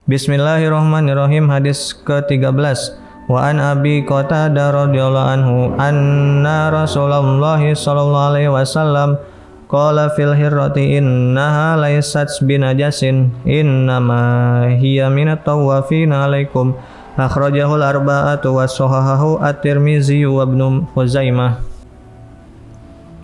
Bismillahirrahmanirrahim. Hadis ke-13. Wa an Abi Qatadah radhiyallahu anhu anna Rasulullah sallallahu alaihi wasallam qala fil hirrati innaha laysat binajasin innama hiya minat tawafina alaikum. Akhrajahul arba'atu wa sahahahu at-Tirmizi wa Ibnu Khuzaimah.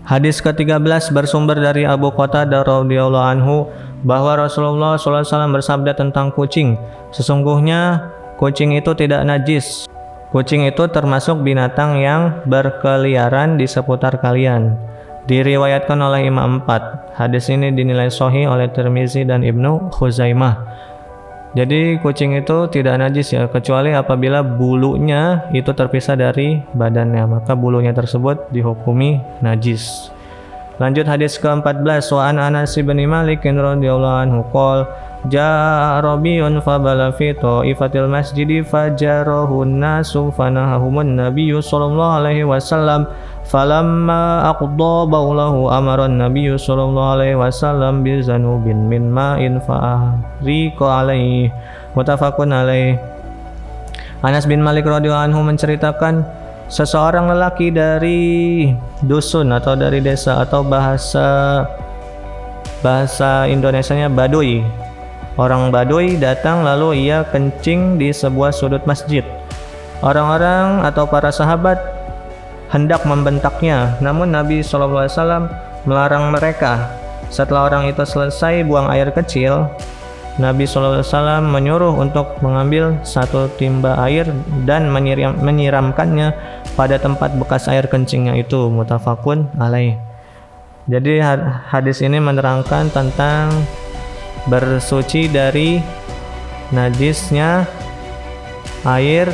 Hadis ke-13 bersumber dari Abu Qatadah radhiyallahu anhu bahwa Rasulullah SAW bersabda tentang kucing. Sesungguhnya kucing itu tidak najis. Kucing itu termasuk binatang yang berkeliaran di seputar kalian. Diriwayatkan oleh Imam 4. Hadis ini dinilai sahih oleh Tirmizi dan Ibnu Khuzaimah. Jadi kucing itu tidak najis ya, kecuali apabila bulunya itu terpisah dari badannya, maka bulunya tersebut dihukumi najis. Lanjut hadis ke-14. Wa an Anas bin Malik radhiyallahu anhu qol jaa Rabiun fabala fi ta'ifatil masjidi fajarahun nasu fanahahumun nabiyyu sallallahu alaihi wasallam falamma aqda baulahu amaran nabiyyu sallallahu alaihi wasallam bi zanubin min ma'in fa'riqa alaihi. Muttafaqun alaihi. Anas bin Malik radhiyallahu anhu menceritakan seseorang lelaki dari dusun atau dari desa, atau bahasa Indonesianya Baduy. Orang Baduy datang lalu ia kencing di sebuah sudut masjid. Orang-orang atau para sahabat hendak membentaknya, namun Nabi SAW melarang mereka. Setelah orang itu selesai buang air kecil, Nabi SAW menyuruh untuk mengambil satu timba air dan menyiramkannya pada tempat bekas air kencingnya itu. Muttafaqun alaih. Jadi hadis ini menerangkan tentang bersuci dari najisnya air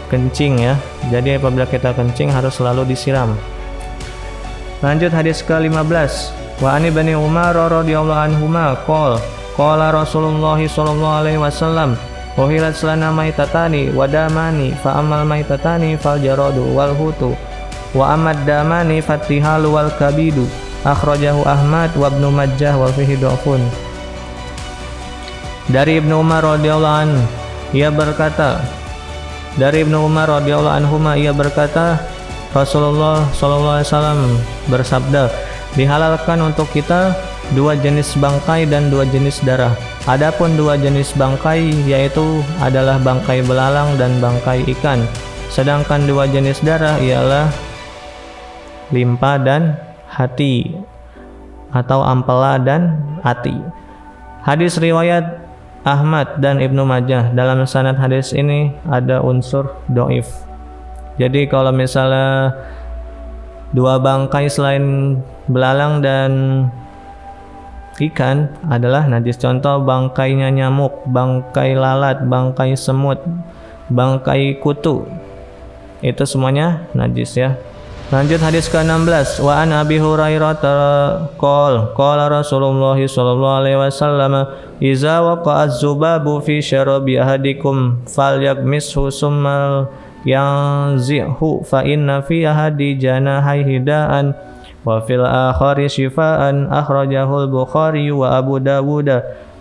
kencing ya. Jadi apabila kita kencing harus selalu disiram. Lanjut hadis ke-15. Wa ani bani Umar radhiyallahu anhuma qala Rasulullah sallallahu alaihi wasallam uhilat lana maitatani wa damani fa amal maitatani fal jaradu wal hutu wa amad damani fatihalu wal kabidu. Akhrajahu Ahmad wa Ibnu Majah wa fihi dhafun. Dari Ibnu Umar radhiyallahu anhu ia berkata, Rasulullah sallallahu alaihi wasallam bersabda, dihalalkan untuk kita dua jenis bangkai dan dua jenis darah. Adapun dua jenis bangkai yaitu adalah bangkai belalang dan bangkai ikan. Sedangkan dua jenis darah ialah limpa dan hati, atau ampela dan ati. Hadis riwayat Ahmad dan Ibnu Majah. Dalam sanad hadis ini ada unsur dhaif. Jadi kalau misalnya dua bangkai selain belalang dan ikan adalah najis, contoh bangkainya nyamuk, bangkai lalat, bangkai semut, bangkai kutu, itu semuanya najis ya. Lanjut hadis ke-16. Wa an Abi Hurairah qala Rasulullah sallallahu alaihi wasallam iza waqa'a az-zubabu fi syarabi ahadikum falyagmishu summa yanzihu fa inna fi ahadi janahihi da'an wa fil akhari shifaan. Akhrajahul Bukhari wa Abu Dawud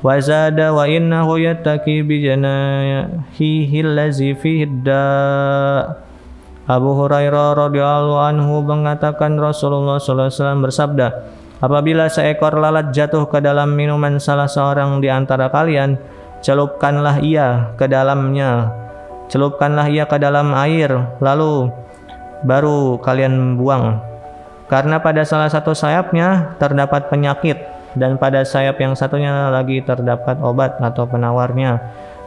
wa zada wa innahu yattaqi bi janahihi allazi fihi da'. Abu Hurairah radhiyallahu anhu mengatakan Rasulullah sallallahu alaihi wasallam bersabda, apabila seekor lalat jatuh ke dalam minuman salah seorang di antara kalian, celupkanlah ia ke dalam air, lalu baru kalian buang. Karena pada salah satu sayapnya terdapat penyakit dan pada sayap yang satunya lagi terdapat obat atau penawarnya.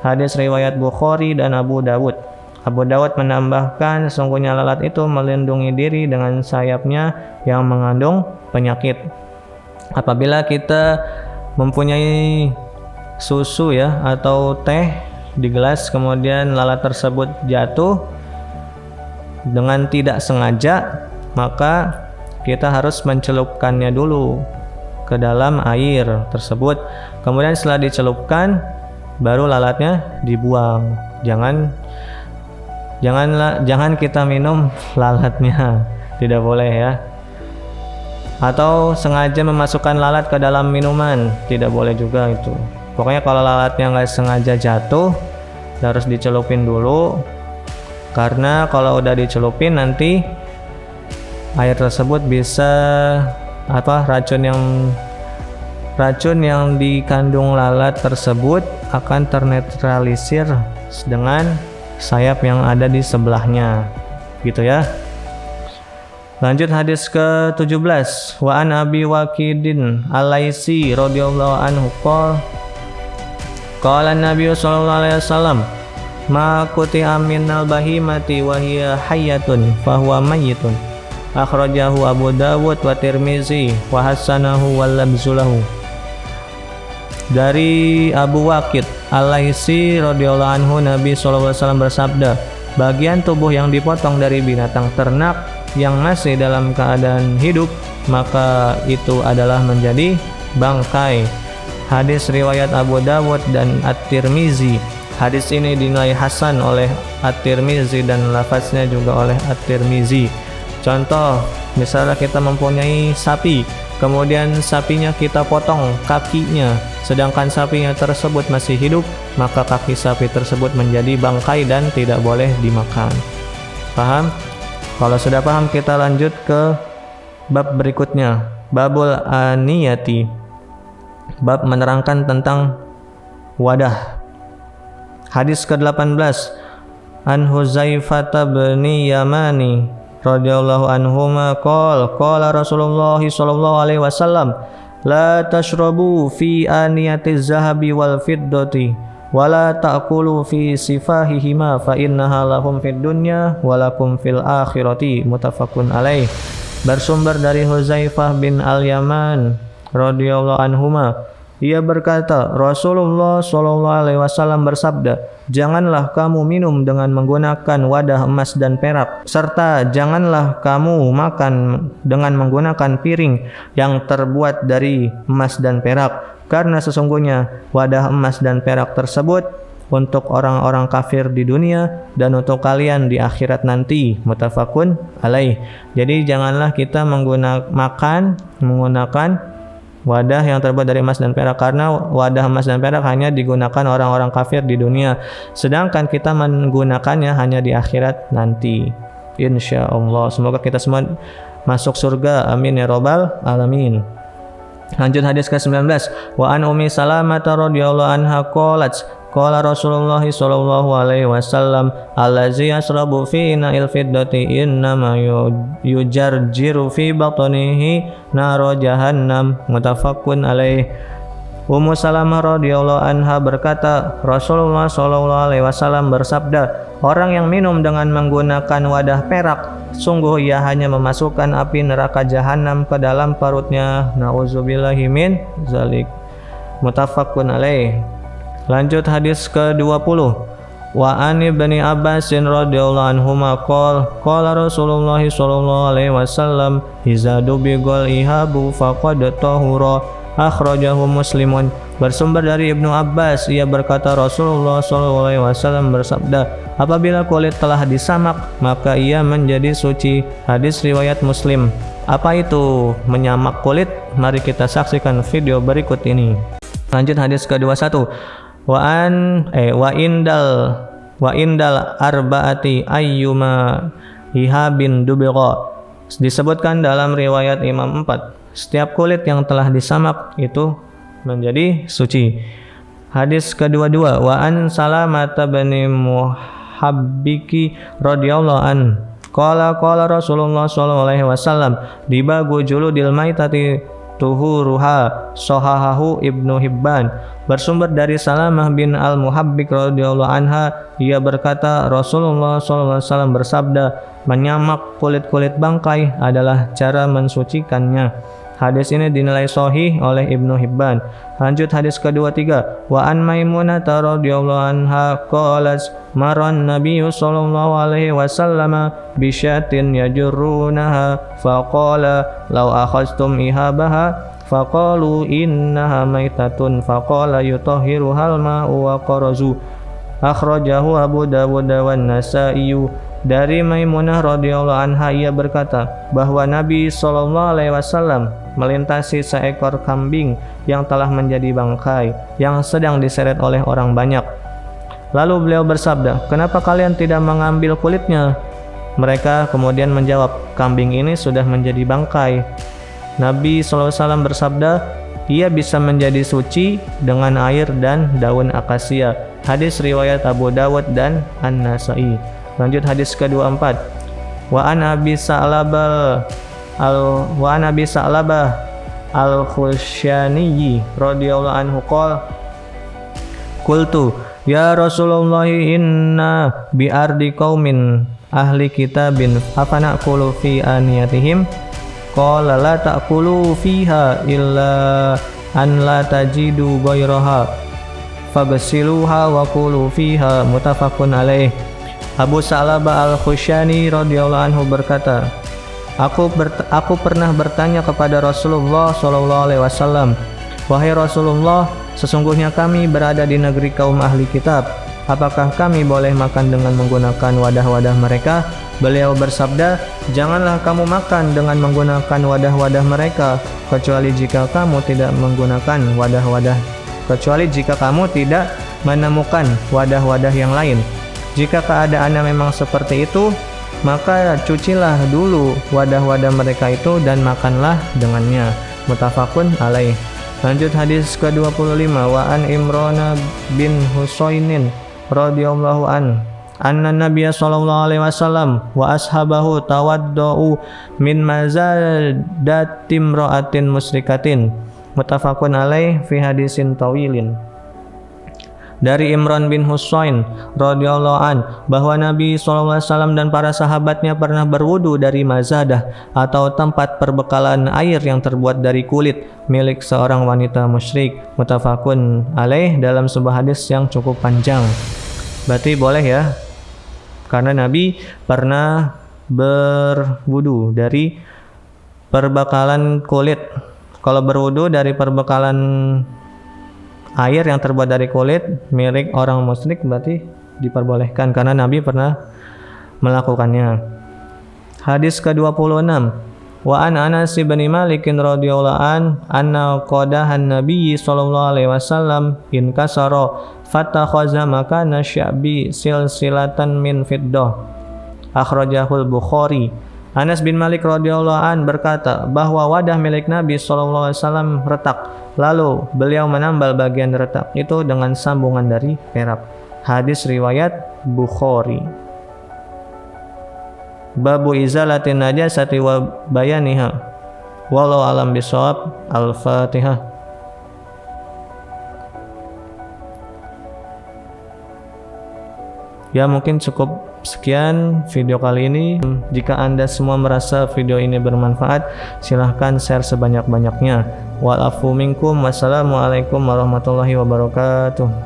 Hadis riwayat Bukhari dan Abu Dawud. Abu Dawud menambahkan, sesungguhnya lalat itu melindungi diri dengan sayapnya yang mengandung penyakit. Apabila kita mempunyai susu ya atau teh di gelas, kemudian lalat tersebut jatuh dengan tidak sengaja, maka kita harus mencelupkannya dulu ke dalam air tersebut. Kemudian setelah dicelupkan, baru lalatnya dibuang. Jangan kita minum lalatnya, tidak boleh ya. Atau sengaja memasukkan lalat ke dalam minuman, tidak boleh juga itu. Pokoknya kalau lalatnya nggak sengaja jatuh harus dicelupin dulu, karena kalau udah dicelupin nanti air tersebut bisa racun yang dikandung lalat tersebut akan ternetralisir dengan sayap yang ada di sebelahnya, gitu ya. Lanjut hadis ke-17. Wa an Abi Waqidin Al-Laitsi radhiyallahu anhu qala an-nabiy sallallahu alaihi wasallam ma quti'a minal bahimati wa hiya hayyatun fa huwa mayyitun. Akhrajahu Abu Dawud wa Tirmizi wa hasanahu wal labzulahu. Dari Abu Waqid Al-Laitsi radhiyallahu anhu, Nabi sallallahu alaihi wasallam bersabda, bagian tubuh yang dipotong dari binatang ternak yang masih dalam keadaan hidup, maka itu adalah menjadi bangkai. Hadis riwayat Abu Dawud dan At-Tirmizi. Hadis ini dinilai hasan oleh At-Tirmizi dan lafaznya juga oleh At-Tirmizi. Contoh, misalnya kita mempunyai sapi, kemudian sapinya kita potong kakinya, sedangkan sapinya tersebut masih hidup, maka kaki sapi tersebut menjadi bangkai dan tidak boleh dimakan. Paham? Kalau sudah paham, kita lanjut ke bab berikutnya, babul aniyati, bab menerangkan tentang wadah. Hadis ke-18, an Huzaifah bin Yamani radhiyallahu anhuma qala Rasulullah sallallahu alaihi wasallam la tashrabu fi aniyatiz zahabi wal fiddati wala ta'kulu fi sifahihima fa innaha lahum fid dunya walakum fil akhirati, muttafaqun alaih. Bersumber dari Huzaifah bin Al-Yaman radhiyallahu anhuma, ia berkata, Rasulullah sallallahu alaihi wasallam bersabda, janganlah kamu minum dengan menggunakan wadah emas dan perak, serta janganlah kamu makan dengan menggunakan piring yang terbuat dari emas dan perak, karena sesungguhnya wadah emas dan perak tersebut untuk orang-orang kafir di dunia dan untuk kalian di akhirat nanti, muttafaqun alaih. Jadi janganlah kita menggunakan wadah yang terbuat dari emas dan perak, karena wadah emas dan perak hanya digunakan orang-orang kafir di dunia, sedangkan kita menggunakannya hanya di akhirat nanti, insyaallah. Semoga kita semua masuk surga, amin ya rabbal alamin. Lanjut hadis ke-19. Wa an Ummi Salamah radhiyallahu anha qalat qala Rasulullah sallallahu alaihi wasallam allazi yasrabu fi ina'il fiddati innama yujarjiru fi batnihi naro jahannam, muttafaqun alaih. Ummu Salamah radhiyallahu anha berkata, Rasulullah sallallahu alaihi wasallam bersabda, orang yang minum dengan menggunakan wadah perak, sungguh ia hanya memasukkan api neraka jahanam ke dalam perutnya, nauzubillahi min zalik, muttafaqun alaih. Lanjut hadis ke-20. Wa an Ibni Abbas radhiyallahu anhuma qala Rasulullah sallallahu alaihi wasallam iza dubigal ihabu faqad tahura, akhrajahu Muslimun. Bersumber dari Ibnu Abbas, ia berkata Rasulullah sallallahu alaihi wasallam bersabda, apabila kulit telah disamak maka ia menjadi suci. Hadis riwayat Muslim. Apa itu menyamak kulit? Mari kita saksikan video berikut ini. Lanjut hadis ke-21. Wa indal arba'ati ayyuma ihabin dubiqa. Disebutkan dalam riwayat Imam 4, setiap kulit yang telah disamak itu menjadi suci. Hadis ke-22. Wa an Salamah bin Muhabbiki radhiyallahu an qala Rasulullah sallallahu alaihi wasallam dibagu juludil maitati tuhuruha, sahahahu Ibnu Hibban. Bersumber dari Salamah bin Al-Muhabbik radhiyallahu anha, ia berkata Rasulullah sallallahu alaihi wasallam bersabda, menyamak kulit-kulit bangkai adalah cara mensucikannya. Hadis ini dinilai sahih oleh Ibnu Hibban. Lanjut hadis ke-23. Wa an Maimunah radhiyallahu anha qalat maran nabiyyu sallallahu alaihi wasallam bi syatin yajrunaha faqala law akhadtum ihabaha faqalu innaha maitatun faqala yutahhiruhal ma'u wa qarazu, akhrajahu Abu Dawud wan Nasa'i. Dari Maimunah radhiyallahu anha ia berkata bahwa Nabi SAW melintasi seekor kambing yang telah menjadi bangkai yang sedang diseret oleh orang banyak. Lalu beliau bersabda, "Kenapa kalian tidak mengambil kulitnya?" Mereka kemudian menjawab, "Kambing ini sudah menjadi bangkai." Nabi SAW bersabda, "Ia bisa menjadi suci dengan air dan daun akasia." Hadis riwayat Abu Dawud dan An-Nasa'i. Lanjut hadis ke-24. Wa an Abi Sa'labah al-Khusyani radhiyallahu anhu qala qultu ya Rasulullah inna bi ardi qaumin ahli kitabin afanaqulu fi aniyatihim qala la ta'kulu fiha illa an la tajidu ghairaha faghsiluha wa kulu fiha muttafaqun alaih. Abu Sa'labah al-Khusyani radhiyallahu anhu berkata, Aku pernah bertanya kepada Rasulullah SAW, "Wahai Rasulullah, sesungguhnya kami berada di negeri kaum ahli kitab. Apakah kami boleh makan dengan menggunakan wadah-wadah mereka?" Beliau bersabda, "Janganlah kamu makan dengan menggunakan wadah-wadah mereka, kecuali jika kamu tidak menemukan wadah-wadah yang lain. Jika keadaannya memang seperti itu, maka cucilah dulu wadah-wadah mereka itu dan makanlah dengannya." Muttafaqun alaih. Lanjut hadis ke-25. Wa an Imran bin Husainin radhiyallahu anna Nabiya sallallahu alaihi wasallam wa ashabahu tawaddau min mazadatim ra'atin musyrikatin. Muttafaqun alaih fi hadisin tawilin. Dari Imran bin Husain radhiyallahu an bahwa Nabi SAW dan para sahabatnya pernah berwudu dari mazadah atau tempat perbekalan air yang terbuat dari kulit milik seorang wanita musyrik. Muttafaqun alaih dalam sebuah hadis yang cukup panjang. Berarti boleh ya, karena Nabi pernah berwudu dari perbekalan kulit. Kalau berwudu dari perbekalan air yang terbuat dari kulit milik orang musyrik berarti diperbolehkan karena Nabi pernah melakukannya. Hadis ke-26. Wa an Anas bin Malik radhiyallahu anna qadahan Nabi sallallahu alaihi wasallam in kasara fatakhaza makana sya'bi silsilatan min fiddah. Akhrajahul Bukhari. Anas bin Malik radhiyallahu an berkata bahwa wadah milik Nabi SAW retak, lalu beliau menambal bagian retak itu dengan sambungan dari perak. Hadis riwayat Bukhari. Babu izalatin najasati wa bayaniha. Wallahu alam bisawab. Al-Fatihah. Ya, mungkin cukup sekian video kali ini. Jika Anda semua merasa video ini bermanfaat, silahkan share sebanyak-banyaknya. Wa'alafu minkum. Wassalamualaikum warahmatullahi wabarakatuh.